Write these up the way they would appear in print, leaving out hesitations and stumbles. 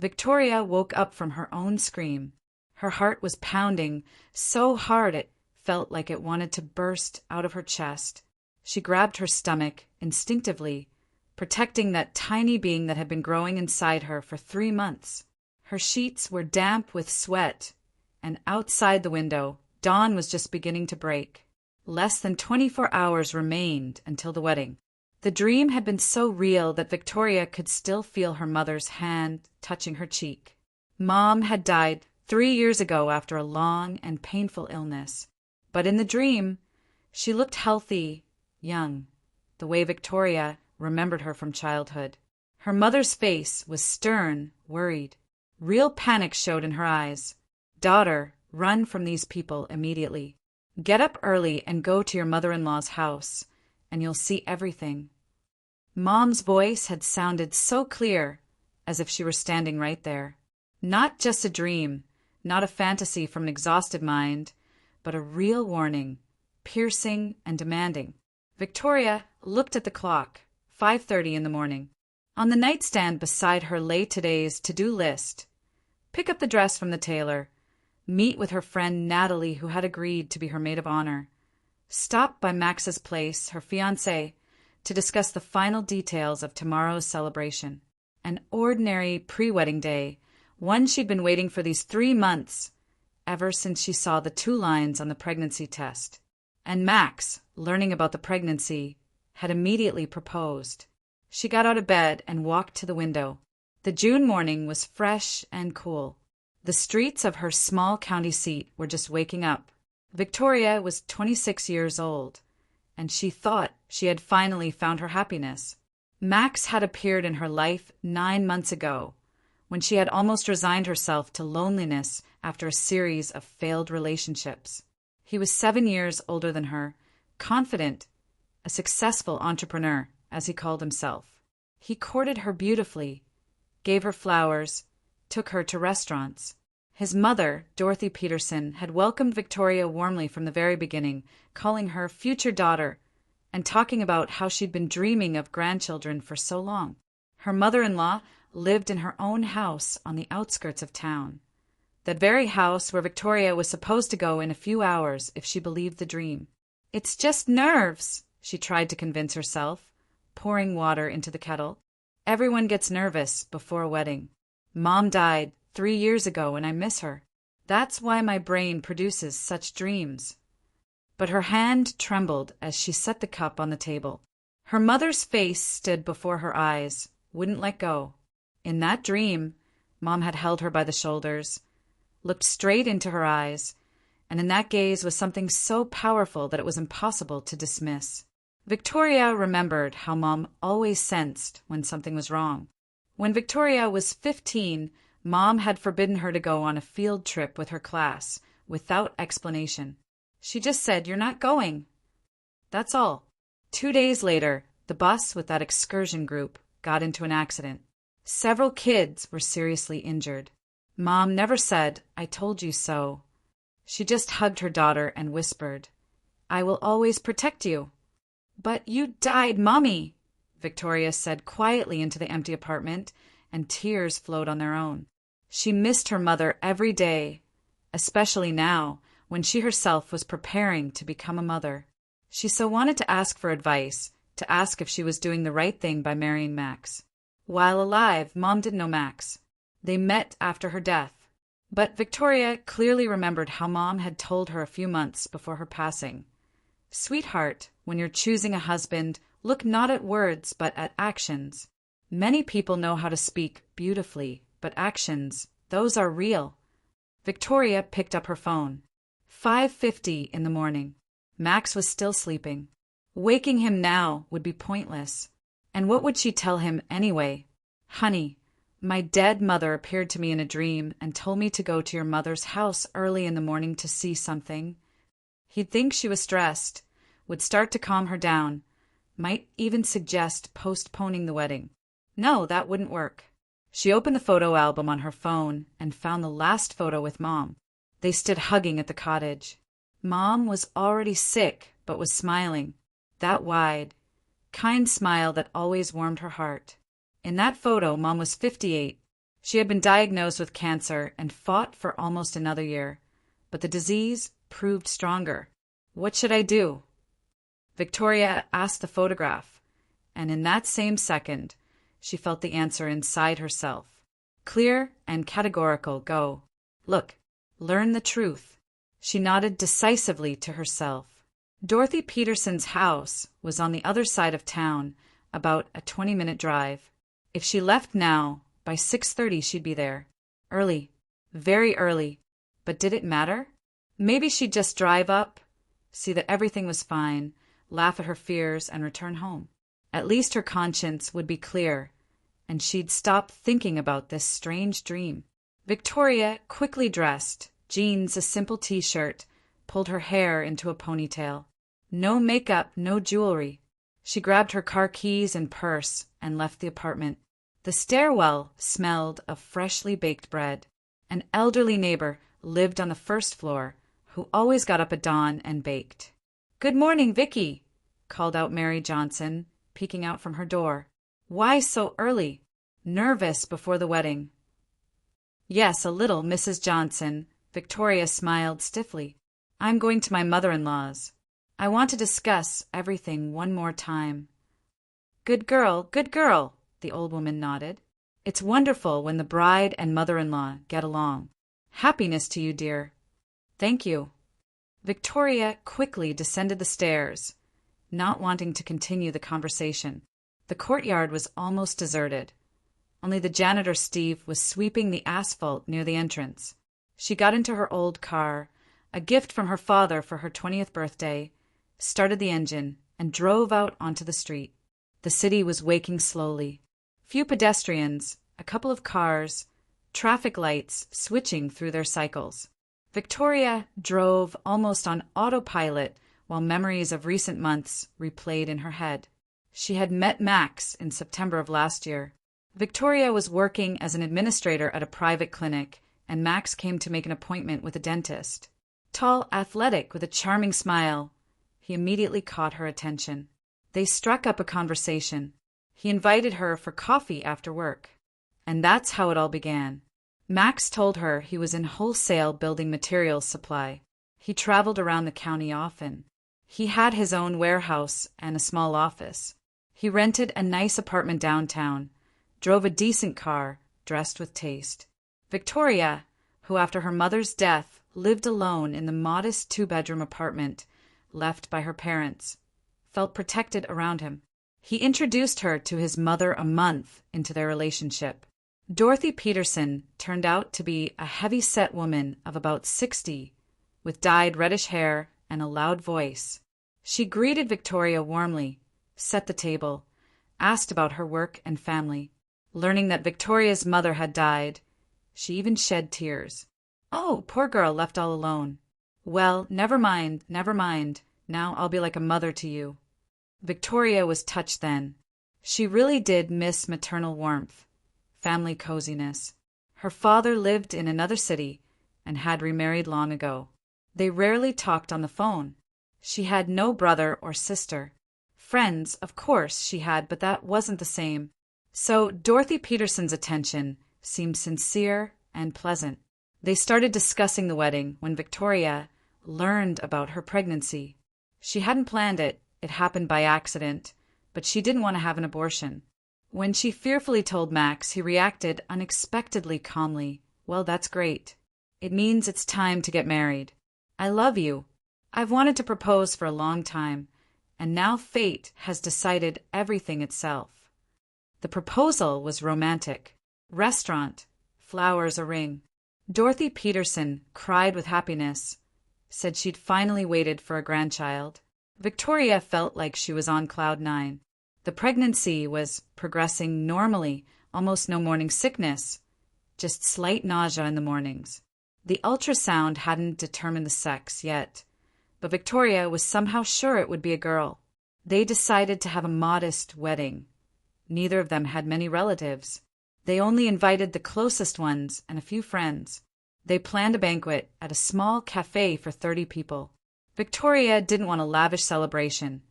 Victoria woke up from her own scream. Her heart was pounding so hard it felt like it wanted to burst out of her chest. She grabbed her stomach instinctively, protecting that tiny being that had been growing inside her for 3 months. Her sheets were damp with sweat, and outside the window, dawn was just beginning to break. Less than 24 hours remained until the wedding. The dream had been so real that Victoria could still feel her mother's hand touching her cheek. Mom had died 3 years ago after a long and painful illness. But in the dream, she looked healthy, young, the way Victoria remembered her from childhood. Her mother's face was stern, worried. Real panic showed in her eyes. "Daughter, run from these people immediately. Get up early and go to your mother-in-law's house, and you'll see everything." Mom's voice had sounded so clear, as if she were standing right there. Not just a dream, not a fantasy from an exhausted mind, but a real warning, piercing and demanding. Victoria looked at the clock, 5:30 in the morning. On the nightstand beside her lay today's to-do list. Pick up the dress from the tailor. Meet with her friend Natalie, who had agreed to be her maid of honor. Stop by Max's place, her fiancé, to discuss the final details of tomorrow's celebration. An ordinary pre-wedding day, one she'd been waiting for these 3 months, ever since she saw the 2 lines on the pregnancy test. And Max, learning about the pregnancy, had immediately proposed. She got out of bed and walked to the window. The June morning was fresh and cool. The streets of her small county seat were just waking up. Victoria was 26 years old, and she thought she had finally found her happiness. Max had appeared in her life 9 months ago, when she had almost resigned herself to loneliness after a series of failed relationships. He was 7 years older than her, confident, a successful entrepreneur, as he called himself. He courted her beautifully, gave her flowers, took her to restaurants. His mother, Dorothy Peterson, had welcomed Victoria warmly from the very beginning, calling her future daughter and talking about how she'd been dreaming of grandchildren for so long. Her mother-in-law lived in her own house on the outskirts of town, that very house where Victoria was supposed to go in a few hours if she believed the dream. "It's just nerves," she tried to convince herself, pouring water into the kettle. "Everyone gets nervous before a wedding. Mom died 3 years ago and I miss her. That's why my brain produces such dreams." But her hand trembled as she set the cup on the table. Her mother's face stood before her eyes, wouldn't let go. In that dream, Mom had held her by the shoulders, looked straight into her eyes, and in that gaze was something so powerful that it was impossible to dismiss. Victoria remembered how Mom always sensed when something was wrong. When Victoria was 15, Mom had forbidden her to go on a field trip with her class without explanation. She just said, "You're not going." That's all. 2 days later, the bus with that excursion group got into an accident. Several kids were seriously injured. Mom never said, "I told you so." She just hugged her daughter and whispered, "I will always protect you." "But you died, Mommy," Victoria said quietly into the empty apartment, and tears flowed on their own. She missed her mother every day, especially now, when she herself was preparing to become a mother. She so wanted to ask for advice, to ask if she was doing the right thing by marrying Max. While alive, Mom didn't know Max. They met after her death. But Victoria clearly remembered how Mom had told her a few months before her passing. "Sweetheart, when you're choosing a husband, look not at words but at actions. Many people know how to speak beautifully, but actions, those are real." Victoria picked up her phone. 5:50 in the morning. Max was still sleeping. Waking him now would be pointless. And what would she tell him anyway? "Honey, my dead mother appeared to me in a dream and told me to go to your mother's house early in the morning to see something." He'd think she was stressed, would start to calm her down, might even suggest postponing the wedding. No, that wouldn't work. She opened the photo album on her phone and found the last photo with Mom. They stood hugging at the cottage. Mom was already sick, but was smiling. That wide, kind smile that always warmed her heart. In that photo, Mom was 58. She had been diagnosed with cancer and fought for almost another year, but the disease proved stronger. What should I do? Victoria asked the photograph, and in that same second, she felt the answer inside herself. Clear and categorical, go. Look, learn the truth. She nodded decisively to herself. Dorothy Peterson's house was on the other side of town, about a 20-minute drive. If she left now, by 6:30 she'd be there. Early, very early. But did it matter? Maybe she'd just drive up, see that everything was fine, laugh at her fears, and return home. At least her conscience would be clear, and she'd stop thinking about this strange dream. Victoria quickly dressed, jeans, a simple t-shirt, pulled her hair into a ponytail. No makeup, no jewelry. She grabbed her car keys and purse and left the apartment. The stairwell smelled of freshly baked bread. An elderly neighbor lived on the first floor who always got up at dawn and baked. "Good morning, Vicky," called out Mary Johnson, peeking out from her door. "Why so early? Nervous before the wedding?" "Yes, a little, Mrs. Johnson." Victoria smiled stiffly. "I'm going to my mother-in-law's. I want to discuss everything one more time." Good girl, the old woman nodded. "It's wonderful when the bride and mother-in-law get along. Happiness to you, dear." "Thank you." Victoria quickly descended the stairs, not wanting to continue the conversation. The courtyard was almost deserted. Only the janitor, Steve, was sweeping the asphalt near the entrance. She got into her old car, a gift from her father for her 20th birthday, started the engine, and drove out onto the street. The city was waking slowly. Few pedestrians, a couple of cars, traffic lights switching through their cycles. Victoria drove almost on autopilot while memories of recent months replayed in her head. She had met Max in September of last year. Victoria was working as an administrator at a private clinic, and Max came to make an appointment with a dentist. Tall, athletic, with a charming smile, he immediately caught her attention. They struck up a conversation. He invited her for coffee after work. And that's how it all began. Max told her he was in wholesale building materials supply. He traveled around the county often. He had his own warehouse and a small office. He rented a nice apartment downtown, drove a decent car, dressed with taste. Victoria, who after her mother's death lived alone in the modest 2-bedroom apartment left by her parents, felt protected around him. He introduced her to his mother a month into their relationship. Dorothy Peterson turned out to be a heavy-set woman of about 60, with dyed reddish hair and a loud voice. She greeted Victoria warmly, set the table, asked about her work and family. Learning that Victoria's mother had died, she even shed tears. "Oh, poor girl, left all alone." "Well, never mind. Now I'll be like a mother to you." Victoria was touched then. She really did miss maternal warmth, family coziness. Her father lived in another city and had remarried long ago. They rarely talked on the phone. She had no brother or sister. Friends, of course, she had, but that wasn't the same. So Dorothy Peterson's attention seemed sincere and pleasant. They started discussing the wedding when Victoria learned about her pregnancy. She hadn't planned it. It happened by accident, but she didn't want to have an abortion. When she fearfully told Max, he reacted unexpectedly calmly. "Well, that's great. It means it's time to get married. I love you. I've wanted to propose for a long time, and now fate has decided everything itself." The proposal was romantic. Restaurant, flowers, a ring. Dorothy Peterson cried with happiness, said she'd finally waited for a grandchild. Victoria felt like she was on cloud 9. The pregnancy was progressing normally, almost no morning sickness, just slight nausea in the mornings. The ultrasound hadn't determined the sex yet, but Victoria was somehow sure it would be a girl. They decided to have a modest wedding. Neither of them had many relatives. They only invited the closest ones and a few friends. They planned a banquet at a small cafe for 30 people. Victoria didn't want a lavish celebration,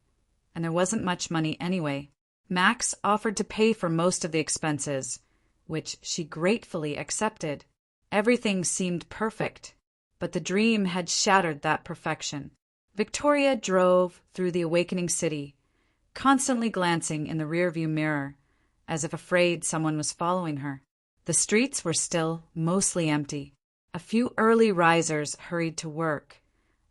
and there wasn't much money anyway. Max offered to pay for most of the expenses, which she gratefully accepted. Everything seemed perfect, but the dream had shattered that perfection. Victoria drove through the awakening city, constantly glancing in the rearview mirror, as if afraid someone was following her. The streets were still mostly empty. A few early risers hurried to work.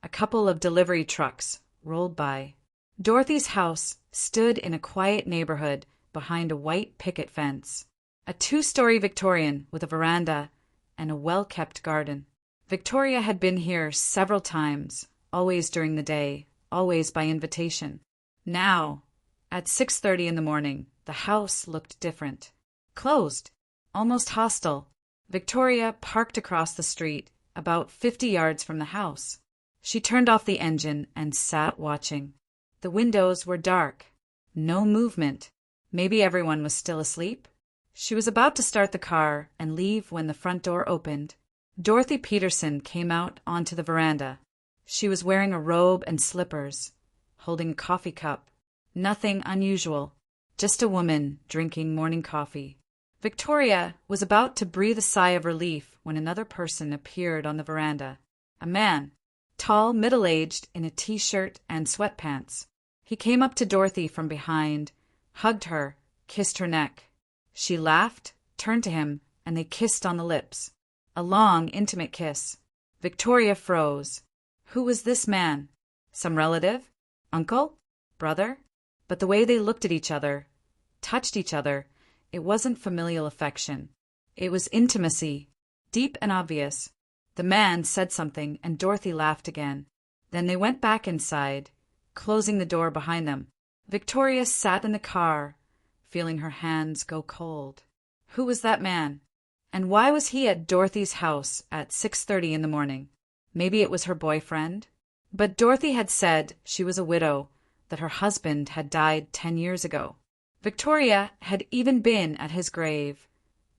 A couple of delivery trucks rolled by. Dorothy's house stood in a quiet neighborhood behind a white picket fence. A two-story Victorian with a veranda and a well-kept garden. Victoria had been here several times, always during the day, always by invitation. Now, at 6:30 in the morning, the house looked different. Closed, almost hostile. Victoria parked across the street, about 50 yards from the house. She turned off the engine and sat watching. The windows were dark. No movement. Maybe everyone was still asleep? She was about to start the car and leave when the front door opened. Dorothy Peterson came out onto the veranda. She was wearing a robe and slippers, holding a coffee cup. Nothing unusual, just a woman drinking morning coffee. Victoria was about to breathe a sigh of relief when another person appeared on the veranda. A man, tall, middle-aged, in a t-shirt and sweatpants. He came up to Dorothy from behind, hugged her, kissed her neck. She laughed, turned to him, and they kissed on the lips. A long, intimate kiss. Victoria froze. Who was this man? Some relative? Uncle? Brother? But the way they looked at each other, touched each other, it wasn't familial affection. It was intimacy, deep and obvious. The man said something, and Dorothy laughed again. Then they went back inside, closing the door behind them. Victoria sat in the car, feeling her hands go cold. Who was that man? And why was he at Dorothy's house at 6:30 in the morning? Maybe it was her boyfriend? But Dorothy had said she was a widow, that her husband had died 10 years ago. Victoria had even been at his grave.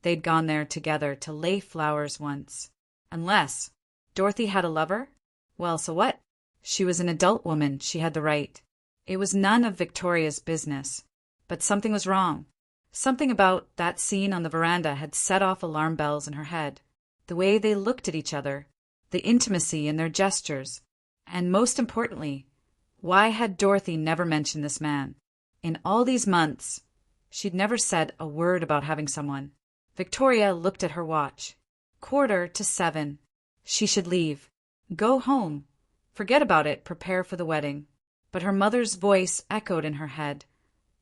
They'd gone there together to lay flowers once. Unless Dorothy had a lover? Well, so what? She was an adult woman. She had the right. It was none of Victoria's business. But something was wrong. Something about that scene on the veranda had set off alarm bells in her head. The way they looked at each other, the intimacy in their gestures, and most importantly, why had Dorothy never mentioned this man? In all these months, she'd never said a word about having someone. Victoria looked at her watch. 6:45. She should leave. Go home. Forget about it, prepare for the wedding. But her mother's voice echoed in her head.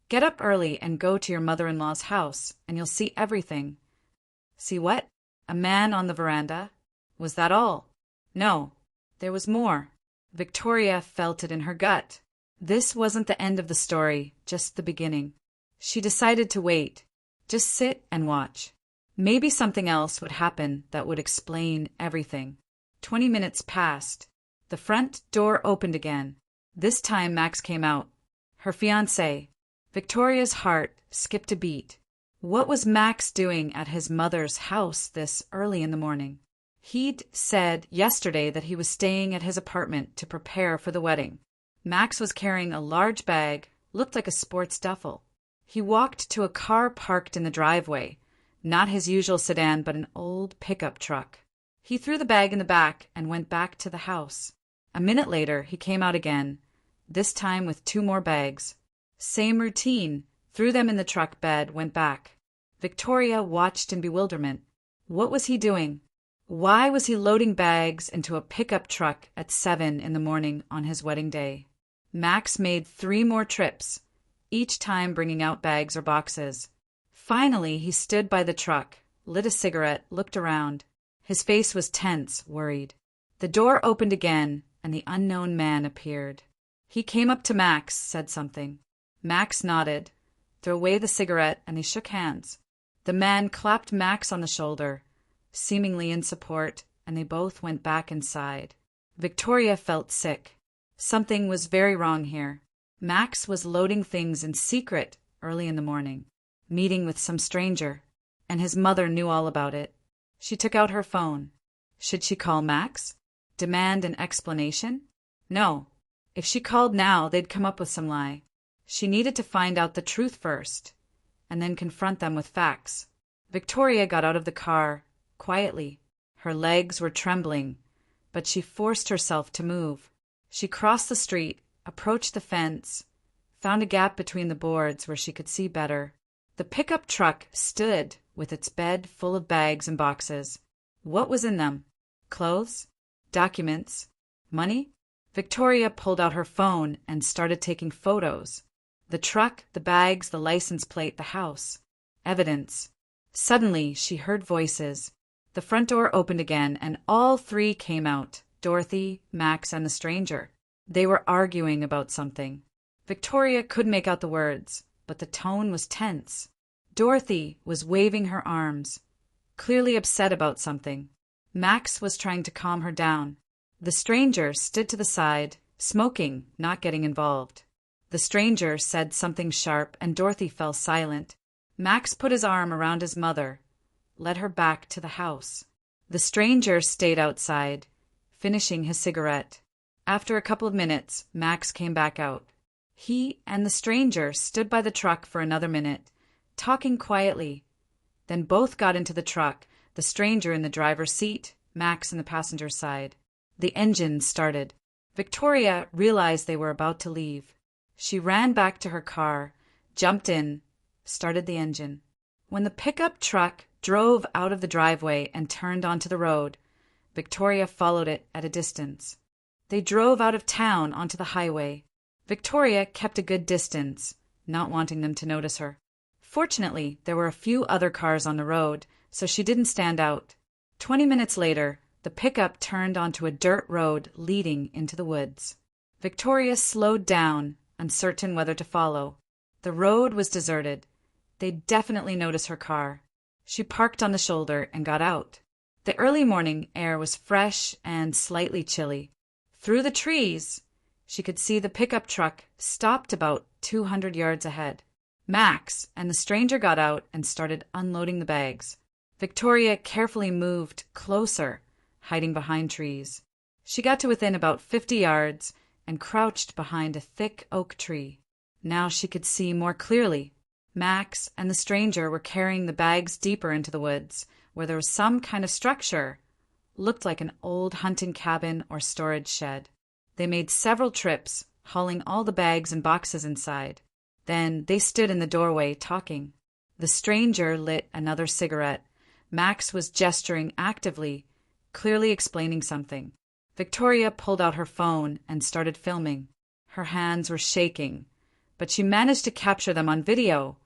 Get up early and go to your mother-in-law's house, and you'll see everything. See what? A man on the veranda? Was that all? No, there was more. Victoria felt it in her gut. This wasn't the end of the story, just the beginning. She decided to wait. Just sit and watch. Maybe something else would happen that would explain everything. 20 minutes passed. The front door opened again. This time Max came out. Her fiancé. Victoria's heart skipped a beat. What was Max doing at his mother's house this early in the morning? He'd said yesterday that he was staying at his apartment to prepare for the wedding. Max was carrying a large bag, looked like a sports duffel. He walked to a car parked in the driveway, not his usual sedan but an old pickup truck. He threw the bag in the back and went back to the house. A minute later he came out again, this time with 2 more bags. Same routine, threw them in the truck bed, went back. Victoria watched in bewilderment. What was he doing? Why was he loading bags into a pickup truck at 7 in the morning on his wedding day? Max made 3 more trips, each time bringing out bags or boxes. Finally, he stood by the truck, lit a cigarette, looked around. His face was tense, worried. The door opened again, and the unknown man appeared. He came up to Max, said something. Max nodded, threw away the cigarette, and they shook hands. The man clapped Max on the shoulder, seemingly in support, and they both went back inside. Victoria felt sick. Something was very wrong here. Max was loading things in secret early in the morning, meeting with some stranger, and his mother knew all about it. She took out her phone. Should she call Max? Demand an explanation? No. If she called now, they'd come up with some lie. She needed to find out the truth first, and then confront them with facts. Victoria got out of the car, quietly. Her legs were trembling, but she forced herself to move. She crossed the street, approached the fence, found a gap between the boards where she could see better. The pickup truck stood with its bed full of bags and boxes. What was in them? Clothes? Documents? Money? Victoria pulled out her phone and started taking photos. The truck, the bags, the license plate, the house. Evidence. Suddenly, she heard voices. The front door opened again, and all three came out, Dorothy, Max, and the stranger. They were arguing about something. Victoria couldn't make out the words, but the tone was tense. Dorothy was waving her arms, clearly upset about something. Max was trying to calm her down. The stranger stood to the side, smoking, not getting involved. The stranger said something sharp, and Dorothy fell silent. Max put his arm around his mother, led her back to the house. The stranger stayed outside, finishing his cigarette. After a couple of minutes, Max came back out. He and the stranger stood by the truck for another minute, talking quietly. Then both got into the truck, the stranger in the driver's seat, Max in the passenger side. The engine started. Victoria realized they were about to leave. She ran back to her car, jumped in, started the engine. When the pickup truck drove out of the driveway and turned onto the road, Victoria followed it at a distance. They drove out of town onto the highway. Victoria kept a good distance, not wanting them to notice her. Fortunately, there were a few other cars on the road, so she didn't stand out. 20 minutes later, the pickup turned onto a dirt road leading into the woods. Victoria slowed down, uncertain whether to follow. The road was deserted. They'd definitely notice her car. She parked on the shoulder and got out. The early morning air was fresh and slightly chilly. Through the trees, she could see the pickup truck stopped about 200 yards ahead. Max and the stranger got out and started unloading the bags. Victoria carefully moved closer, hiding behind trees. She got to within about 50 yards and crouched behind a thick oak tree. Now she could see more clearly. Max and the stranger were carrying the bags deeper into the woods, where there was some kind of structure. Looked like an old hunting cabin or storage shed. They made several trips, hauling all the bags and boxes inside. Then they stood in the doorway talking. The stranger lit another cigarette. Max was gesturing actively, clearly explaining something. Victoria pulled out her phone and started filming. Her hands were shaking, but she managed to capture them on video.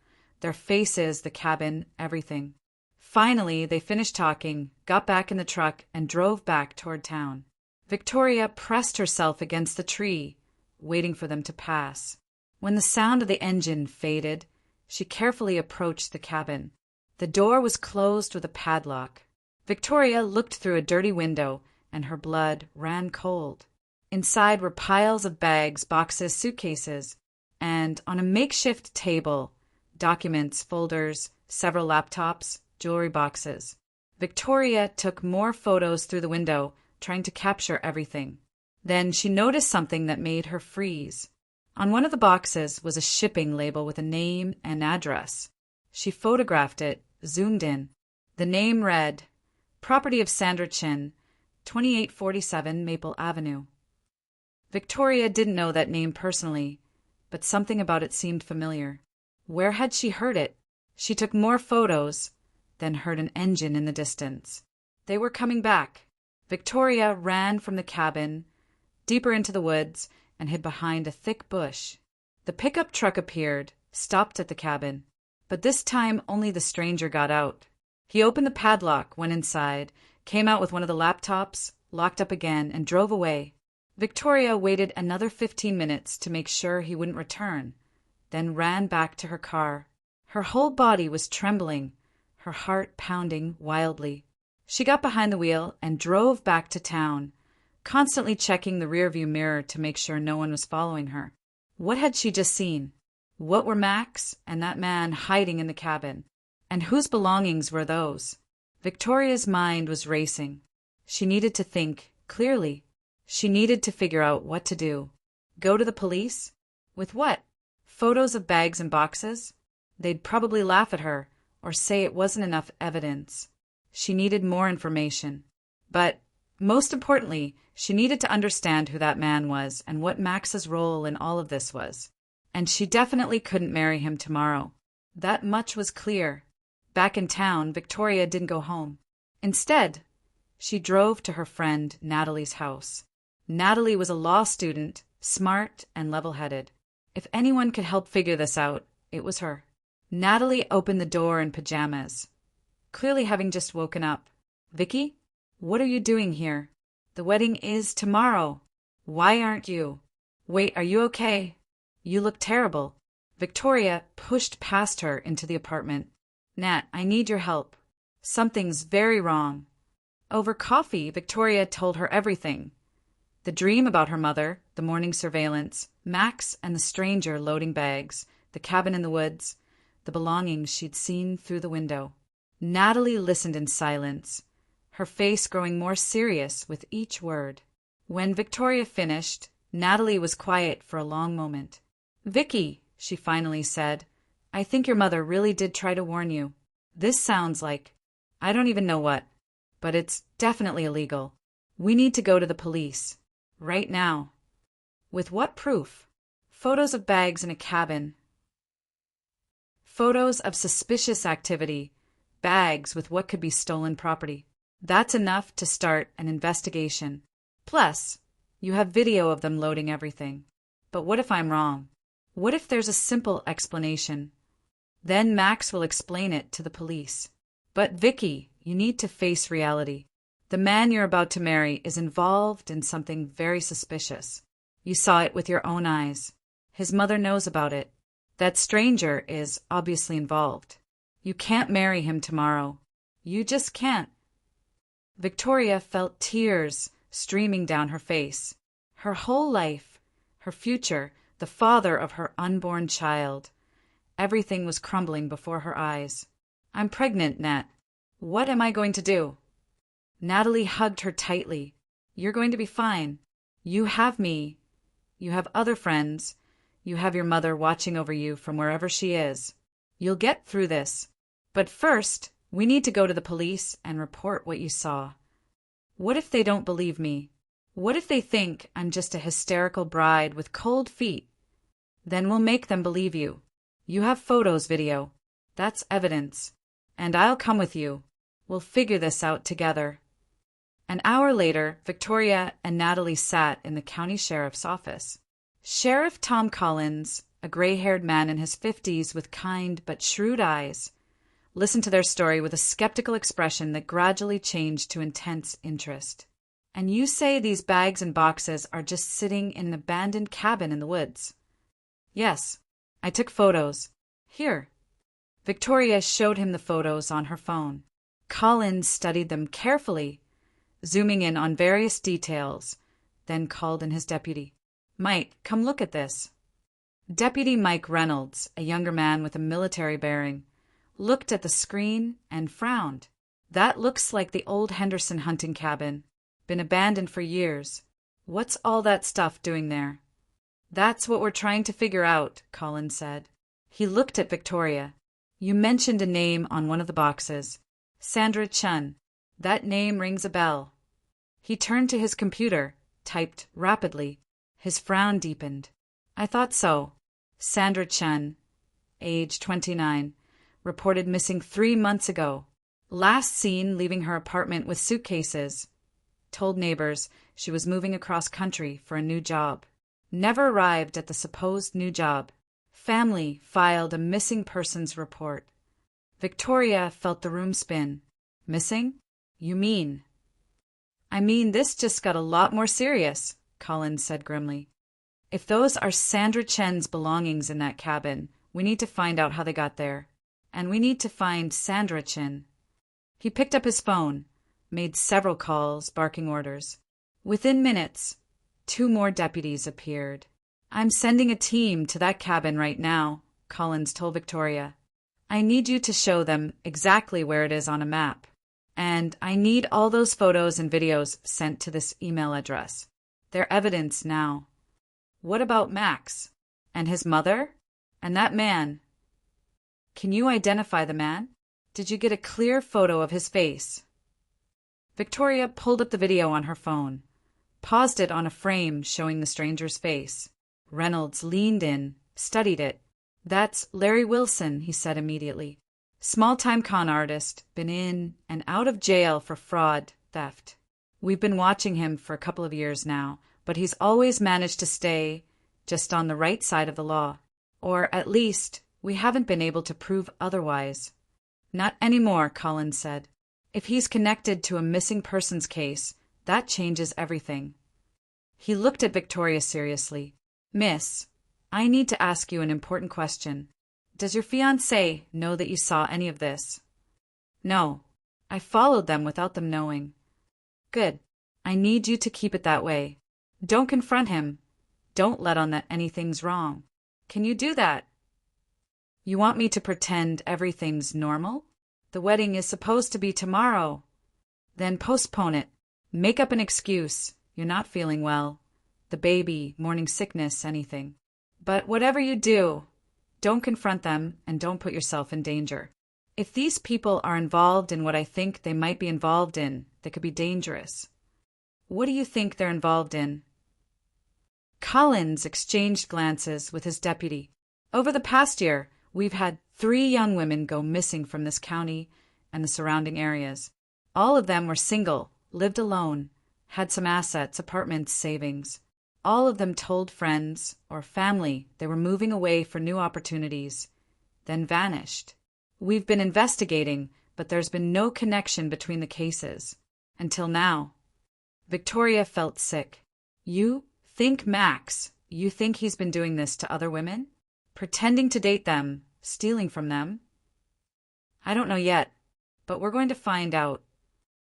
Their faces, the cabin, everything. Finally, they finished talking, got back in the truck, and drove back toward town. Victoria pressed herself against the tree, waiting for them to pass. When the sound of the engine faded, she carefully approached the cabin. The door was closed with a padlock. Victoria looked through a dirty window, and her blood ran cold. Inside were piles of bags, boxes, suitcases, and on a makeshift table, documents, folders, several laptops, jewelry boxes. Victoria took more photos through the window, trying to capture everything. Then she noticed something that made her freeze. On one of the boxes was a shipping label with a name and address. She photographed it, zoomed in. The name read, Property of Sandra Chin, 2847 Maple Avenue. Victoria didn't know that name personally, but something about it seemed familiar. Where had she heard it? She took more photos, then heard an engine in the distance. They were coming back. Victoria ran from the cabin, deeper into the woods, and hid behind a thick bush. The pickup truck appeared, stopped at the cabin. But this time only the stranger got out. He opened the padlock, went inside, came out with one of the laptops, locked up again, and drove away. Victoria waited another 15 minutes to make sure he wouldn't return, then ran back to her car. Her whole body was trembling, her heart pounding wildly. She got behind the wheel and drove back to town, constantly checking the rearview mirror to make sure no one was following her. What had she just seen? What were Max and that man hiding in the cabin? And whose belongings were those? Victoria's mind was racing. She needed to think clearly. She needed to figure out what to do. Go to the police? With what? Photos of bags and boxes? They'd probably laugh at her, or say it wasn't enough evidence. She needed more information. But, most importantly, she needed to understand who that man was and what Max's role in all of this was. And she definitely couldn't marry him tomorrow. That much was clear. Back in town, Victoria didn't go home. Instead, she drove to her friend Natalie's house. Natalie was a law student, smart and level-headed. If anyone could help figure this out, it was her. Natalie opened the door in pajamas, clearly having just woken up. "Vicky, what are you doing here? The wedding is tomorrow. Why aren't you? Wait, are you okay? You look terrible." Victoria pushed past her into the apartment. "Nat, I need your help. Something's very wrong." Over coffee, Victoria told her everything. The dream about her mother, the morning surveillance, Max and the stranger loading bags, the cabin in the woods, the belongings she'd seen through the window. Natalie listened in silence, her face growing more serious with each word. When Victoria finished, Natalie was quiet for a long moment. "Vicky," she finally said, "I think your mother really did try to warn you. This sounds like, I don't even know what, but it's definitely illegal. We need to go to the police. Right now." "With what proof?" "Photos of bags in a cabin. Photos of suspicious activity. Bags with what could be stolen property. That's enough to start an investigation. Plus, you have video of them loading everything. But what if I'm wrong? What if there's a simple explanation? Then Max will explain it to the police. But Vicky, you need to face reality. The man you're about to marry is involved in something very suspicious. You saw it with your own eyes. His mother knows about it. That stranger is obviously involved. You can't marry him tomorrow. You just can't." Victoria felt tears streaming down her face. Her whole life, her future, the father of her unborn child. Everything was crumbling before her eyes. "I'm pregnant, Nat. What am I going to do?" Natalie hugged her tightly. "You're going to be fine. You have me. You have other friends. You have your mother watching over you from wherever she is. You'll get through this. But first, we need to go to the police and report what you saw. What if they don't believe me? What if they think I'm just a hysterical bride with cold feet? Then we'll make them believe you. You have photos, video. That's evidence. And I'll come with you. We'll figure this out together." An hour later, Victoria and Natalie sat in the county sheriff's office. Sheriff Tom Collins, a gray-haired man in his 50s with kind but shrewd eyes, listened to their story with a skeptical expression that gradually changed to intense interest. "And you say these bags and boxes are just sitting in an abandoned cabin in the woods?" "Yes. I took photos. Here." Victoria showed him the photos on her phone. Collins studied them carefully, zooming in on various details, then called in his deputy. "Mike, come look at this." Deputy Mike Reynolds, a younger man with a military bearing, looked at the screen and frowned. "That looks like the old Henderson hunting cabin. Been abandoned for years. What's all that stuff doing there?" "That's what we're trying to figure out," Collins said. He looked at Victoria. "You mentioned a name on one of the boxes. Sandra Chun. That name rings a bell." He turned to his computer, typed rapidly. His frown deepened. "I thought so. Sandra Chun, age 29, reported missing 3 months ago. Last seen leaving her apartment with suitcases. Told neighbors she was moving across country for a new job. Never arrived at the supposed new job. Family filed a missing persons report." Victoria felt the room spin. "Missing? You mean?" "I mean, this just got a lot more serious," Collins said grimly. "If those are Sandra Chen's belongings in that cabin, we need to find out how they got there. And we need to find Sandra Chen." He picked up his phone, made several calls, barking orders. Within minutes, 2 more deputies appeared. "I'm sending a team to that cabin right now," Collins told Victoria. "I need you to show them exactly where it is on a map. And I need all those photos and videos sent to this email address. They're evidence now." "What about Max? And his mother? And that man? Can you identify the man?" Did you get a clear photo of his face? Victoria pulled up the video on her phone, paused it on a frame showing the stranger's face. Reynolds leaned in, studied it. That's Larry Wilson, he said immediately. Small-time con artist, been in and out of jail for fraud, theft. We've been watching him for a couple of years now, but he's always managed to stay just on the right side of the law. Or at least, we haven't been able to prove otherwise. Not anymore, Collins said. If he's connected to a missing persons case, that changes everything. He looked at Victoria seriously. Miss, I need to ask you an important question. Does your fiancé know that you saw any of this? No. I followed them without them knowing. Good. I need you to keep it that way. Don't confront him. Don't let on that anything's wrong. Can you do that? You want me to pretend everything's normal? The wedding is supposed to be tomorrow. Then postpone it. Make up an excuse. You're not feeling well. The baby, morning sickness, anything. But whatever you do, don't confront them and don't put yourself in danger. If these people are involved in what I think they might be involved in, they could be dangerous. What do you think they're involved in? Collins exchanged glances with his deputy. Over the past year, we've had 3 young women go missing from this county and the surrounding areas. All of them were single, lived alone, had some assets, apartments, savings. All of them told friends or family they were moving away for new opportunities, then vanished. We've been investigating, but there's been no connection between the cases. Until now. Victoria felt sick. You think Max, you think he's been doing this to other women? Pretending to date them, stealing from them? I don't know yet, but we're going to find out.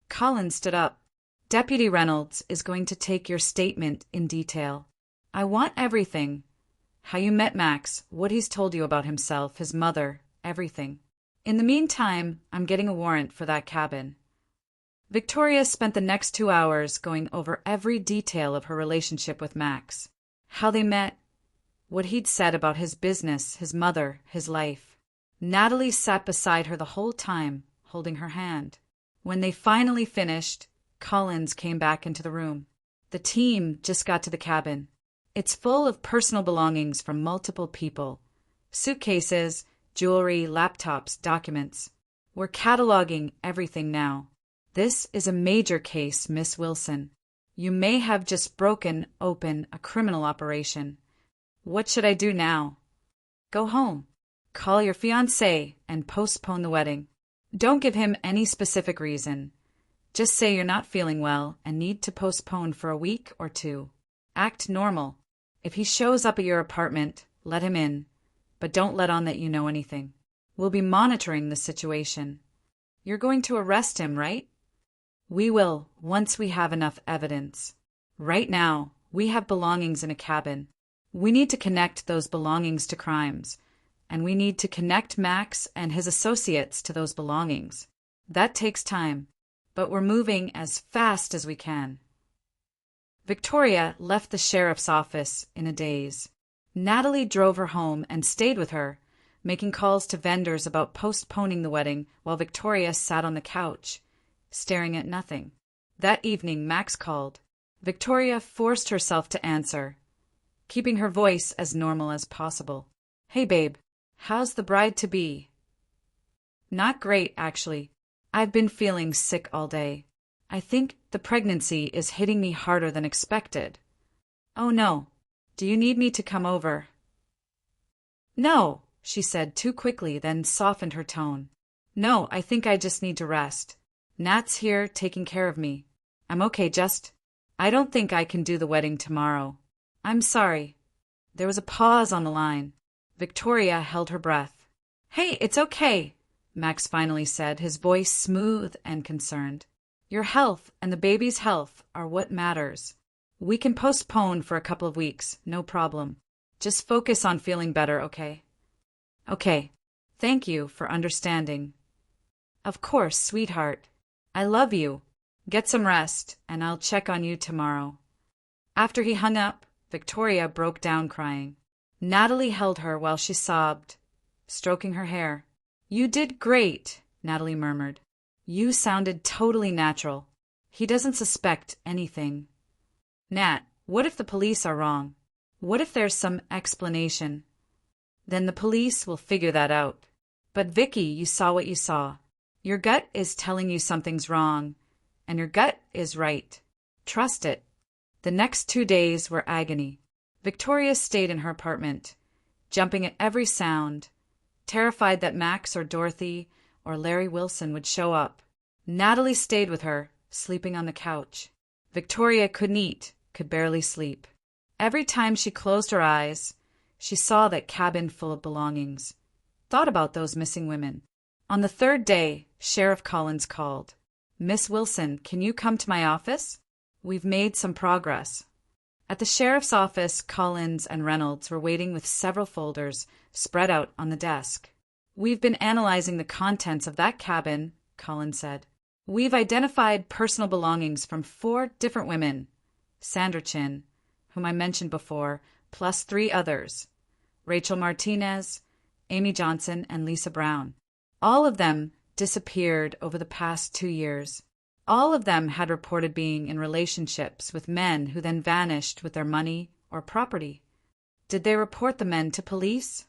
Collins stood up. Deputy Reynolds is going to take your statement in detail. I want everything. How you met Max, what he's told you about himself, his mother, everything. In the meantime, I'm getting a warrant for that cabin. Victoria spent the next 2 hours going over every detail of her relationship with Max. How they met, what he'd said about his business, his mother, his life. Natalie sat beside her the whole time, holding her hand. When they finally finished, Collins came back into the room. The team just got to the cabin. It's full of personal belongings from multiple people. Suitcases, jewelry, laptops, documents. We're cataloging everything now. This is a major case, Miss Wilson. You may have just broken open a criminal operation. What should I do now? Go home. Call your fiancé and postpone the wedding. Don't give him any specific reason. Just say you're not feeling well and need to postpone for a week or 2. Act normal. If he shows up at your apartment, let him in, but don't let on that you know anything. We'll be monitoring the situation. You're going to arrest him, right? We will, once we have enough evidence. Right now, we have belongings in a cabin. We need to connect those belongings to crimes, and we need to connect Max and his associates to those belongings. That takes time, but we're moving as fast as we can. Victoria left the sheriff's office in a daze. Natalie drove her home and stayed with her, making calls to vendors about postponing the wedding while Victoria sat on the couch, staring at nothing. That evening, Max called. Victoria forced herself to answer, keeping her voice as normal as possible. Hey, babe, how's the bride-to-be? Not great, actually. I've been feeling sick all day. I think the pregnancy is hitting me harder than expected. Oh no. Do you need me to come over? No, she said too quickly, then softened her tone. No, I think I just need to rest. Nat's here taking care of me. I'm okay, I don't think I can do the wedding tomorrow. I'm sorry. There was a pause on the line. Victoria held her breath. Hey, it's okay, Max finally said, his voice smooth and concerned. Your health and the baby's health are what matters. We can postpone for a couple of weeks, no problem. Just focus on feeling better, okay? Okay. Thank you for understanding. Of course, sweetheart. I love you. Get some rest, and I'll check on you tomorrow. After he hung up, Victoria broke down crying. Natalie held her while she sobbed, stroking her hair. You did great. Natalie murmured. You sounded totally natural. He doesn't suspect anything. Nat, what if the police are wrong? What if there's some explanation? Then the police will figure that out. But Vicky, you saw what you saw. Your gut is telling you something's wrong, and your gut is right. Trust it. The next 2 days were agony. Victoria stayed in her apartment, jumping at every sound, terrified that Max or Dorothy or Larry Wilson would show up. Natalie stayed with her, sleeping on the couch. Victoria couldn't eat, could barely sleep. Every time she closed her eyes, she saw that cabin full of belongings, thought about those missing women. On the 3rd day, Sheriff Collins called. Miss Wilson, can you come to my office? We've made some progress. At the sheriff's office, Collins and Reynolds were waiting with several folders spread out on the desk. We've been analyzing the contents of that cabin, Collins said. We've identified personal belongings from 4 different women. Sandra Chin, whom I mentioned before, plus 3 others. Rachel Martinez, Amy Johnson, and Lisa Brown. All of them disappeared over the past 2 years. All of them had reported being in relationships with men who then vanished with their money or property. Did they report the men to police?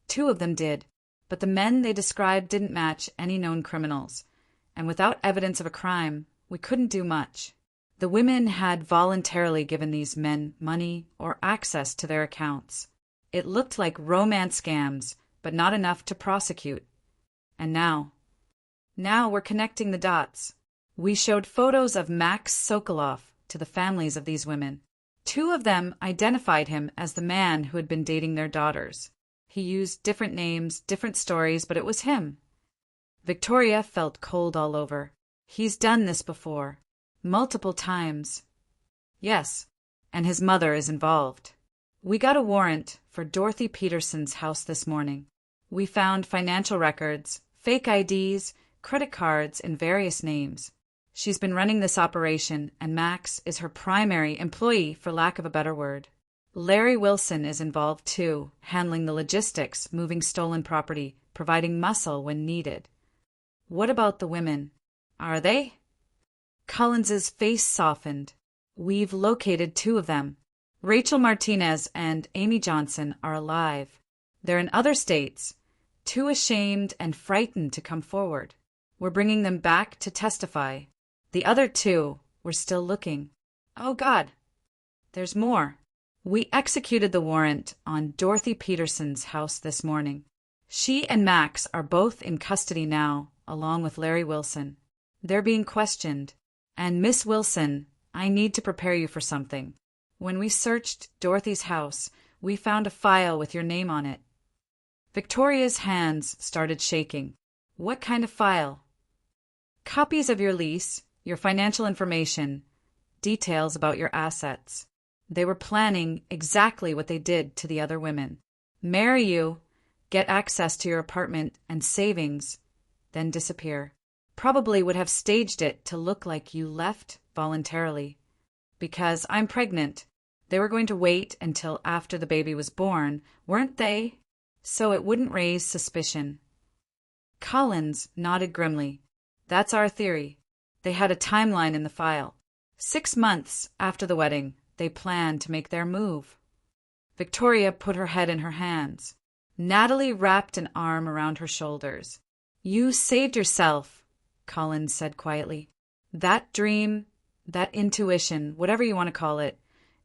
2 of them did, but the men they described didn't match any known criminals, and without evidence of a crime, we couldn't do much. The women had voluntarily given these men money or access to their accounts. It looked like romance scams, but not enough to prosecute. And now we're connecting the dots. We showed photos of Max Sokolov to the families of these women. 2 of them identified him as the man who had been dating their daughters. He used different names, different stories, but it was him. Victoria felt cold all over. He's done this before. Multiple times. Yes, and his mother is involved. We got a warrant for Dorothy Peterson's house this morning. We found financial records, fake IDs, credit cards in various names. She's been running this operation, and Max is her primary employee, for lack of a better word. Larry Wilson is involved too, handling the logistics, moving stolen property, providing muscle when needed. What about the women? Are they? Collins's face softened. We've located 2 of them. Rachel Martinez and Amy Johnson are alive. They're in other states, too ashamed and frightened to come forward. We're bringing them back to testify. The other 2, we're still looking. Oh, God. There's more. We executed the warrant on Dorothy Peterson's house this morning. She and Max are both in custody now, along with Larry Wilson. They're being questioned. And Miss Wilson, I need to prepare you for something. When we searched Dorothy's house, we found a file with your name on it. Victoria's hands started shaking. What kind of file? Copies of your lease, your financial information, details about your assets. They were planning exactly what they did to the other women. Marry you, get access to your apartment and savings, then disappear. Probably would have staged it to look like you left voluntarily. Because I'm pregnant. They were going to wait until after the baby was born, weren't they? So it wouldn't raise suspicion. Collins nodded grimly. That's our theory. They had a timeline in the file. 6 months after the wedding, they planned to make their move. Victoria put her head in her hands. Natalie wrapped an arm around her shoulders. You saved yourself, Collins said quietly. That dream, that intuition, whatever you want to call it,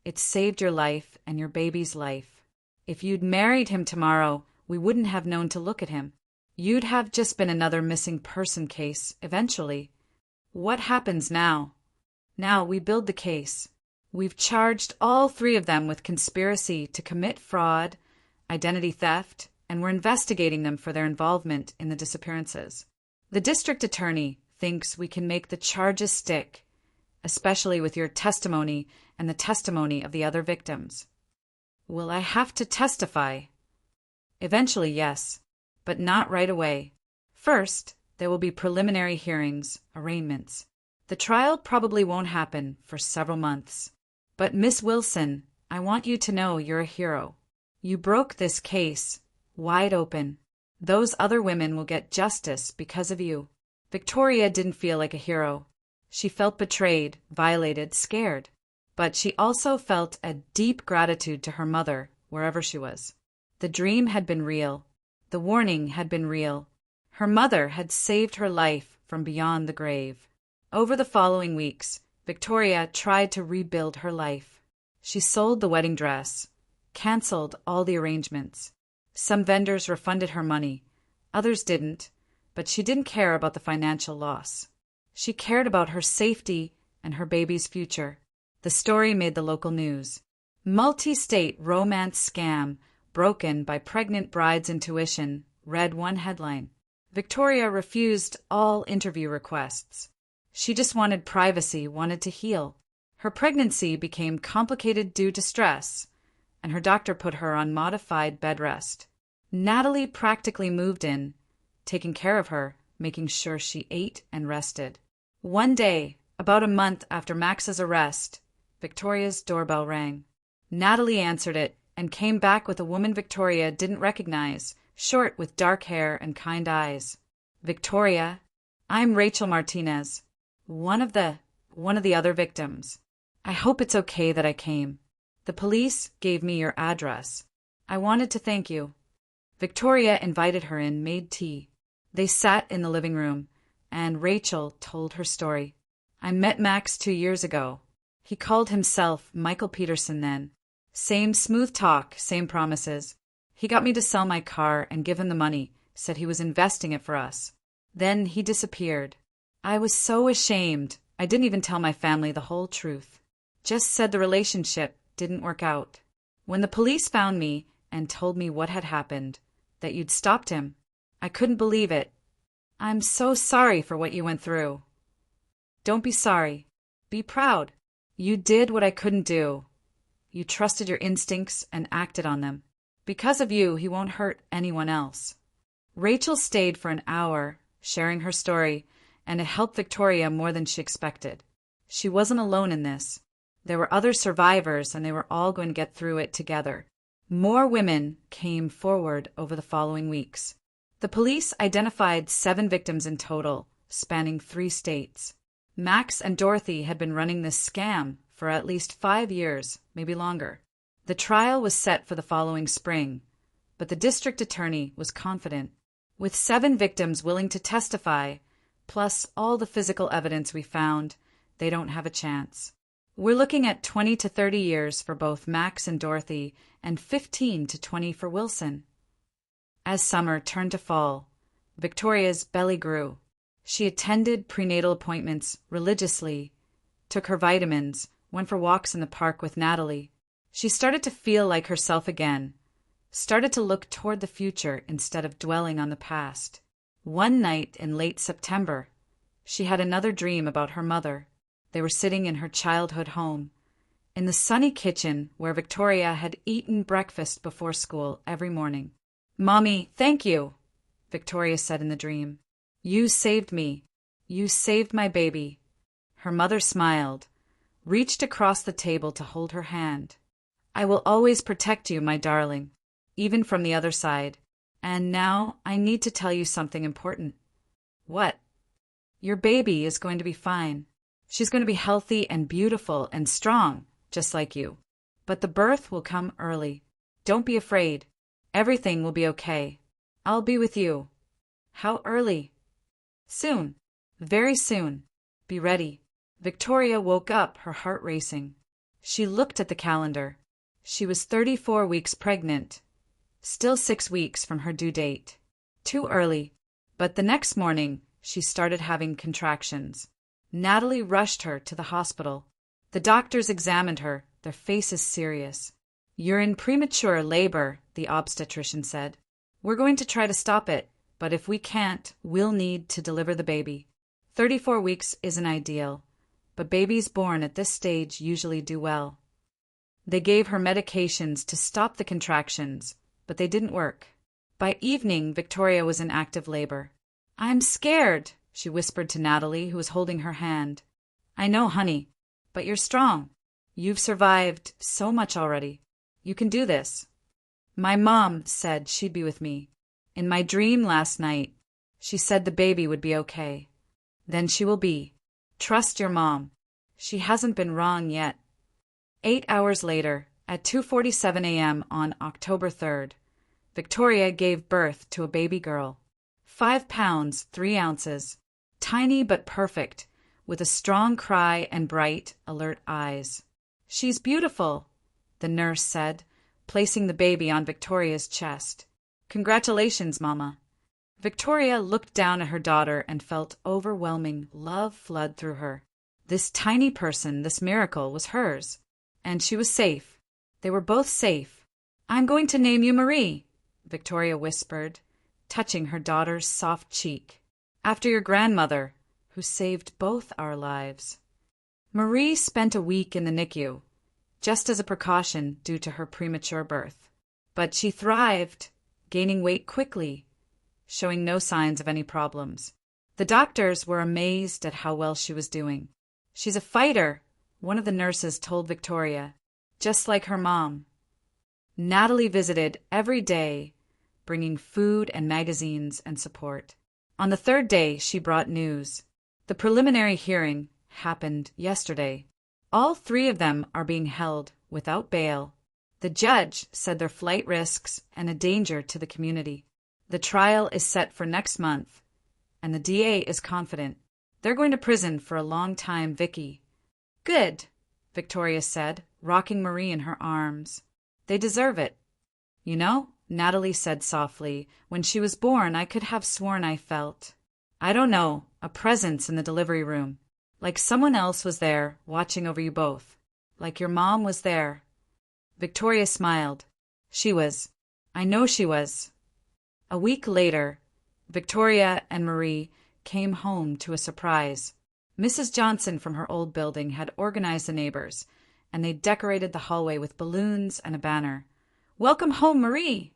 it saved your life and your baby's life. If you'd married him tomorrow, we wouldn't have known to look at him. You'd have just been another missing person case, eventually. What happens now? Now we build the case. We've charged all 3 of them with conspiracy to commit fraud, identity theft, and we're investigating them for their involvement in the disappearances. The district attorney thinks we can make the charges stick, especially with your testimony and the testimony of the other victims. Will I have to testify? Eventually, yes, but not right away. First, there will be preliminary hearings, arraignments. The trial probably won't happen for several months. But Miss Wilson, I want you to know you're a hero. You broke this case wide open. Those other women will get justice because of you." Victoria didn't feel like a hero. She felt betrayed, violated, scared. But she also felt a deep gratitude to her mother, wherever she was. The dream had been real. The warning had been real. Her mother had saved her life from beyond the grave. Over the following weeks, Victoria tried to rebuild her life. She sold the wedding dress, canceled all the arrangements. Some vendors refunded her money, others didn't, but she didn't care about the financial loss. She cared about her safety and her baby's future. The story made the local news. "Multi-state romance scam broken by pregnant bride's intuition," read one headline. Victoria refused all interview requests. She just wanted privacy, wanted to heal. Her pregnancy became complicated due to stress, and her doctor put her on modified bed rest. Natalie practically moved in, taking care of her, making sure she ate and rested. One day, about a month after Max's arrest, Victoria's doorbell rang. Natalie answered it and came back with a woman Victoria didn't recognize, short with dark hair and kind eyes. "Victoria, I'm Rachel Martinez, one of the other victims. I hope it's okay that I came. The police gave me your address. I wanted to thank you." Victoria invited her in, made tea. They sat in the living room, and Rachel told her story. "I met Max 2 years ago. He called himself Michael Peterson then. Same smooth talk, same promises. He got me to sell my car and give him the money, said he was investing it for us. Then he disappeared. I was so ashamed. I didn't even tell my family the whole truth. Just said the relationship didn't work out. When the police found me and told me what had happened, that you'd stopped him, I couldn't believe it. I'm so sorry for what you went through." "Don't be sorry. Be proud. You did what I couldn't do. You trusted your instincts and acted on them. Because of you, he won't hurt anyone else." Rachel stayed for an hour, sharing her story, and it helped Victoria more than she expected. She wasn't alone in this. There were other survivors, and they were all going to get through it together. More women came forward over the following weeks. The police identified 7 victims in total, spanning 3 states. Max and Dorothy had been running this scam for at least 5 years, maybe longer. The trial was set for the following spring, but the district attorney was confident. With 7 victims willing to testify, plus all the physical evidence we found, they don't have a chance. We're looking at 20 to 30 years for both Max and Dorothy, and 15 to 20 for Wilson. As summer turned to fall, Victoria's belly grew. She attended prenatal appointments religiously, took her vitamins, went for walks in the park with Natalie. She started to feel like herself again, started to look toward the future instead of dwelling on the past. One night in late September, she had another dream about her mother. They were sitting in her childhood home, in the sunny kitchen where Victoria had eaten breakfast before school every morning. "Mommy, thank you," Victoria said in the dream. "You saved me. You saved my baby." Her mother smiled, reached across the table to hold her hand. "I will always protect you, my darling, even from the other side. And now I need to tell you something important." "What?" "Your baby is going to be fine. She's going to be healthy and beautiful and strong, just like you. But the birth will come early. Don't be afraid. Everything will be okay. I'll be with you." "How early?" "Soon. Very soon. Be ready." Victoria woke up, her heart racing. She looked at the calendar. She was 34 weeks pregnant, still 6 weeks from her due date. Too early, but the next morning she started having contractions. Natalie rushed her to the hospital. The doctors examined her, their faces serious. "You're in premature labor," the obstetrician said. "We're going to try to stop it, but if we can't, we'll need to deliver the baby. 34 weeks isn't ideal, but babies born at this stage usually do well." They gave her medications to stop the contractions, but they didn't work. By evening, Victoria was in active labor. "I'm scared," she whispered to Natalie, who was holding her hand. "I know, honey, but you're strong. You've survived so much already. You can do this. My mom said she'd be with me. In my dream last night, she said the baby would be okay. Then she will be. Trust your mom. She hasn't been wrong yet. 8 hours later, at 2:47 a.m. on October 3rd, Victoria gave birth to a baby girl. 5 pounds, 3 ounces. Tiny but perfect, with a strong cry and bright, alert eyes. She's beautiful, the nurse said, placing the baby on Victoria's chest. Congratulations, Mama. Victoria looked down at her daughter and felt overwhelming love flood through her. This tiny person, this miracle, was hers. And she was safe. They were both safe. I'm going to name you Marie, Victoria whispered, touching her daughter's soft cheek. After your grandmother, who saved both our lives. Marie spent a week in the NICU, just as a precaution due to her premature birth. But she thrived, gaining weight quickly, showing no signs of any problems. The doctors were amazed at how well she was doing. She's a fighter, one of the nurses told Victoria, just like her mom. Natalie visited every day, bringing food and magazines and support. On the 3rd day, she brought news. The preliminary hearing happened yesterday. All 3 of them are being held without bail. The judge said their flight risks and a danger to the community. The trial is set for next month, and the DA is confident. They're going to prison for a long time, Vicky. Good, Victoria said, rocking Marie in her arms. They deserve it. You know, Natalie said softly, when she was born, I could have sworn I felt, I don't know, a presence in the delivery room. Like someone else was there, watching over you both. Like your mom was there. Victoria smiled. She was. I know she was. A week later, Victoria and Marie came home to a surprise. Mrs. Johnson from her old building had organized the neighbors, and they decorated the hallway with balloons and a banner. Welcome home, Marie!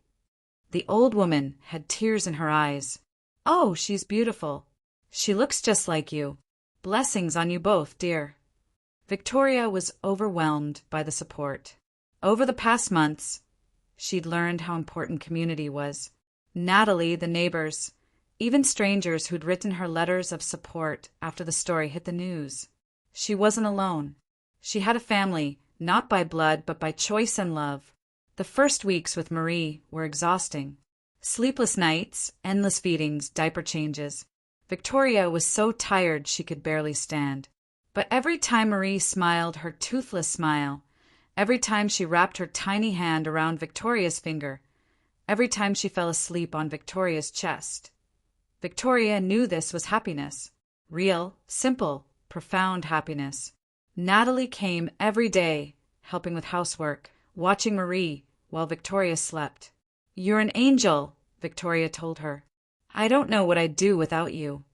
The old woman had tears in her eyes. Oh, she's beautiful. She looks just like you. Blessings on you both, dear. Victoria was overwhelmed by the support. Over the past months, she'd learned how important community was. Natalie, the neighbors, even strangers who'd written her letters of support after the story hit the news. She wasn't alone. She had a family, not by blood, but by choice and love. The first weeks with Marie were exhausting. Sleepless nights, endless feedings, diaper changes. Victoria was so tired she could barely stand. But every time Marie smiled her toothless smile, every time she wrapped her tiny hand around Victoria's finger, every time she fell asleep on Victoria's chest, Victoria knew this was happiness. Real, simple, profound happiness. Natalie came every day, helping with housework, watching Marie while Victoria slept. You're an angel, Victoria told her. I don't know what I'd do without you.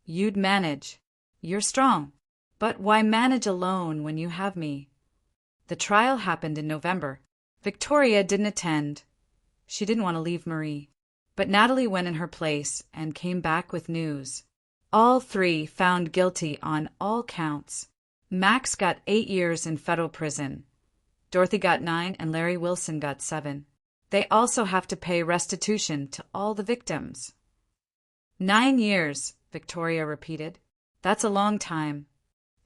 You'd manage. You're strong. But why manage alone when you have me? The trial happened in November. Victoria didn't attend. She didn't want to leave Marie. But Natalie went in her place and came back with news. All 3 found guilty on all counts. Max got 8 years in federal prison. Dorothy got 9 and Larry Wilson got 7. They also have to pay restitution to all the victims. 9 years, Victoria repeated. That's a long time.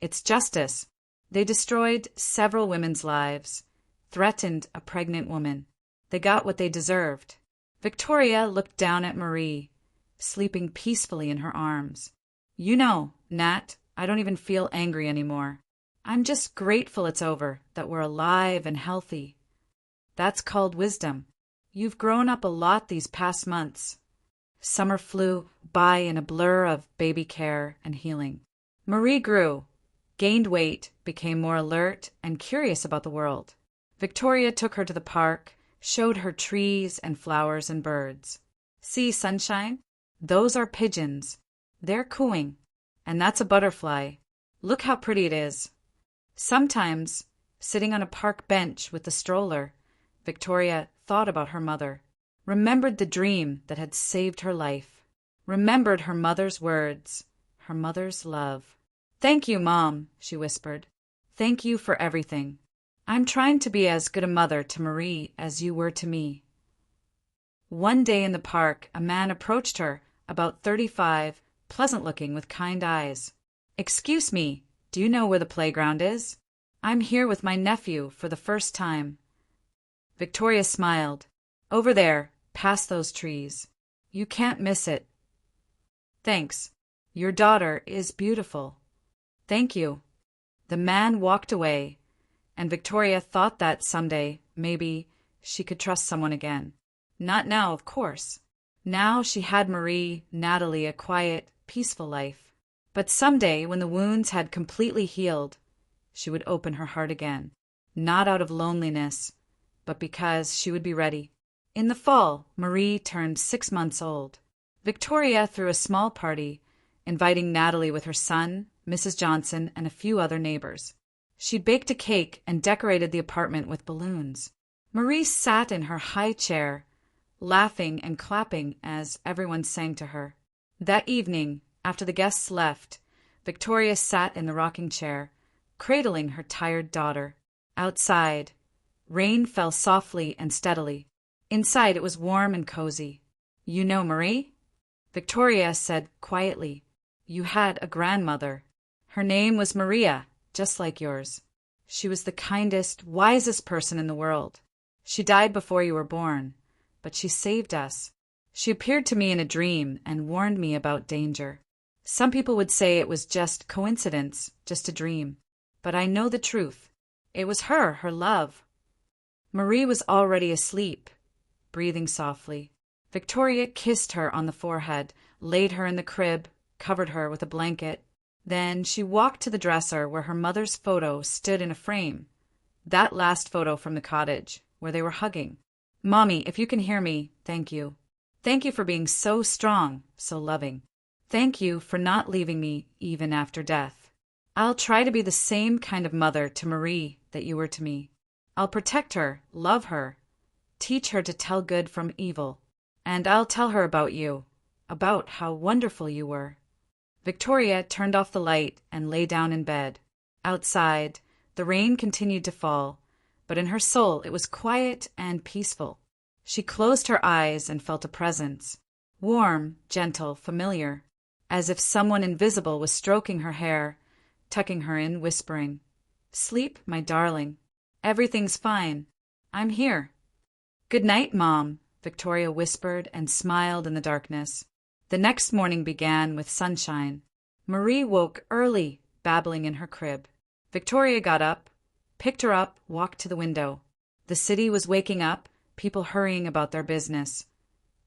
It's justice. They destroyed several women's lives, threatened a pregnant woman. They got what they deserved. Victoria looked down at Marie, sleeping peacefully in her arms. You know, Nat, I don't even feel angry anymore. I'm just grateful it's over, that we're alive and healthy. That's called wisdom. You've grown up a lot these past months. Summer flew by in a blur of baby care and healing. Marie grew, gained weight, became more alert and curious about the world. Victoria took her to the park, showed her trees and flowers and birds. See, sunshine? Those are pigeons. They're cooing. And that's a butterfly. Look how pretty it is. Sometimes, sitting on a park bench with the stroller, Victoria thought about her mother, remembered the dream that had saved her life, remembered her mother's words, her mother's love. Thank you, Mom, she whispered. Thank you for everything. I'm trying to be as good a mother to Marie as you were to me. One day in the park, a man approached her, about 35, pleasant-looking with kind eyes. "Excuse me, do you know where the playground is? I'm here with my nephew for the first time." Victoria smiled. "Over there, past those trees. You can't miss it." "Thanks. Your daughter is beautiful." "Thank you." The man walked away, and Victoria thought that someday, maybe, she could trust someone again. Not now, of course. Now she had Marie, Natalie, a quiet, peaceful life. But someday, when the wounds had completely healed, she would open her heart again. Not out of loneliness, but because she would be ready. In the fall, Marie turned 6 months old. Victoria threw a small party, inviting Natalie with her son, Mrs. Johnson, and a few other neighbors. She baked a cake and decorated the apartment with balloons. Marie sat in her high chair, laughing and clapping as everyone sang to her. That evening, after the guests left, Victoria sat in the rocking chair, cradling her tired daughter. Outside, rain fell softly and steadily. Inside, it was warm and cozy. "You know Marie?" Victoria said quietly. "You had a grandmother. Her name was Maria, just like yours. She was the kindest, wisest person in the world. She died before you were born, but she saved us. She appeared to me in a dream and warned me about danger. Some people would say it was just coincidence, just a dream. But I know the truth. It was her love." Marie was already asleep, breathing softly. Victoria kissed her on the forehead, laid her in the crib, covered her with a blanket. Then she walked to the dresser where her mother's photo stood in a frame. That last photo from the cottage, where they were hugging. "Mommy, if you can hear me, thank you. Thank you for being so strong, so loving. Thank you for not leaving me even after death. I'll try to be the same kind of mother to Marie that you were to me. I'll protect her, love her, teach her to tell good from evil. And I'll tell her about you, about how wonderful you were." Victoria turned off the light and lay down in bed. Outside, the rain continued to fall, but in her soul it was quiet and peaceful. She closed her eyes and felt a presence, warm, gentle, familiar, as if someone invisible was stroking her hair, tucking her in, whispering, "Sleep, my darling. Everything's fine. I'm here." "Good night, Mom," Victoria whispered and smiled in the darkness. The next morning began with sunshine. Marie woke early, babbling in her crib. Victoria got up, picked her up, walked to the window. The city was waking up, people hurrying about their business,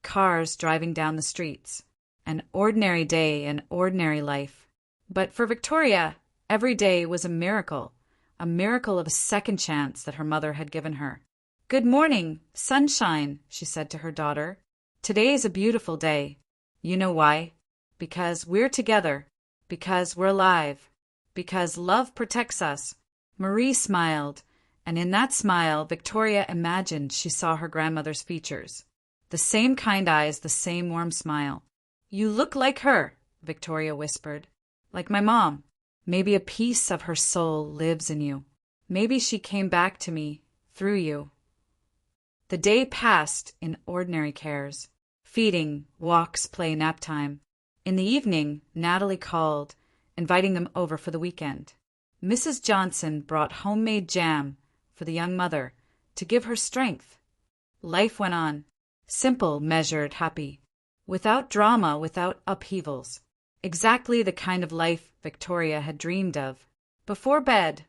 cars driving down the streets. An ordinary day, an ordinary life. But for Victoria, every day was a miracle of a second chance that her mother had given her. "Good morning, sunshine," she said to her daughter. "Today is a beautiful day. You know why? Because we're together, because we're alive, because love protects us." Marie smiled, and in that smile Victoria imagined she saw her grandmother's features. The same kind eyes, the same warm smile. "You look like her," Victoria whispered. "Like my mom. Maybe a piece of her soul lives in you. Maybe she came back to me through you." The day passed in ordinary cares. Feeding, walks, play, nap time. In the evening, Natalie called, inviting them over for the weekend. Mrs. Johnson brought homemade jam for the young mother to give her strength. Life went on, simple, measured, happy, without drama, without upheavals. Exactly the kind of life Victoria had dreamed of. Before bed,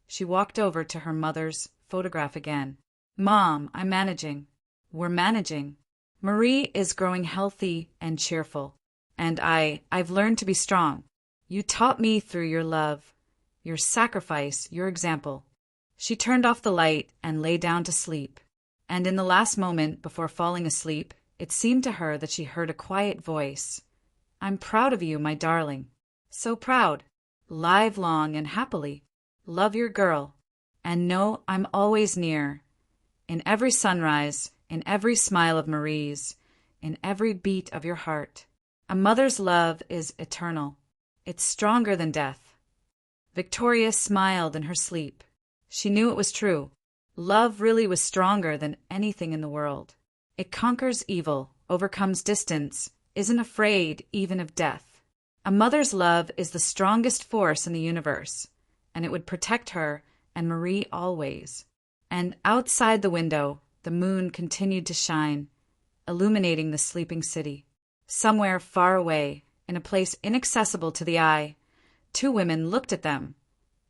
she walked over to her mother's photograph again. "Mom, I'm managing. We're managing. Marie is growing healthy and cheerful. And I've learned to be strong. You taught me through your love, your sacrifice, your example." She turned off the light and lay down to sleep. And in the last moment before falling asleep, it seemed to her that she heard a quiet voice. "I'm proud of you, my darling. So proud. Live long and happily. Love your girl. And know I'm always near. In every sunrise, in every smile of Marie's, in every beat of your heart. A mother's love is eternal. It's stronger than death." Victoria smiled in her sleep. She knew it was true. Love really was stronger than anything in the world. It conquers evil, overcomes distance, isn't afraid even of death. A mother's love is the strongest force in the universe, and it would protect her and Marie always. And outside the window, the moon continued to shine, illuminating the sleeping city. Somewhere far away, in a place inaccessible to the eye, two women looked at them,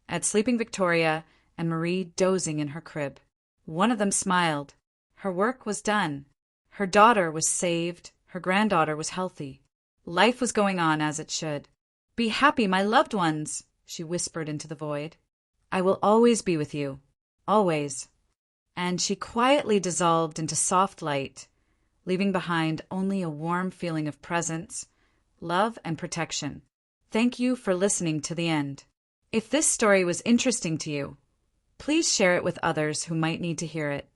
at sleeping Victoria and Marie dozing in her crib. One of them smiled. Her work was done. Her daughter was saved. Her granddaughter was healthy. Life was going on as it should. "Be happy, my loved ones," she whispered into the void. "I will always be with you. Always." And she quietly dissolved into soft light, leaving behind only a warm feeling of presence, love, and protection. Thank you for listening to the end. If this story was interesting to you, please share it with others who might need to hear it.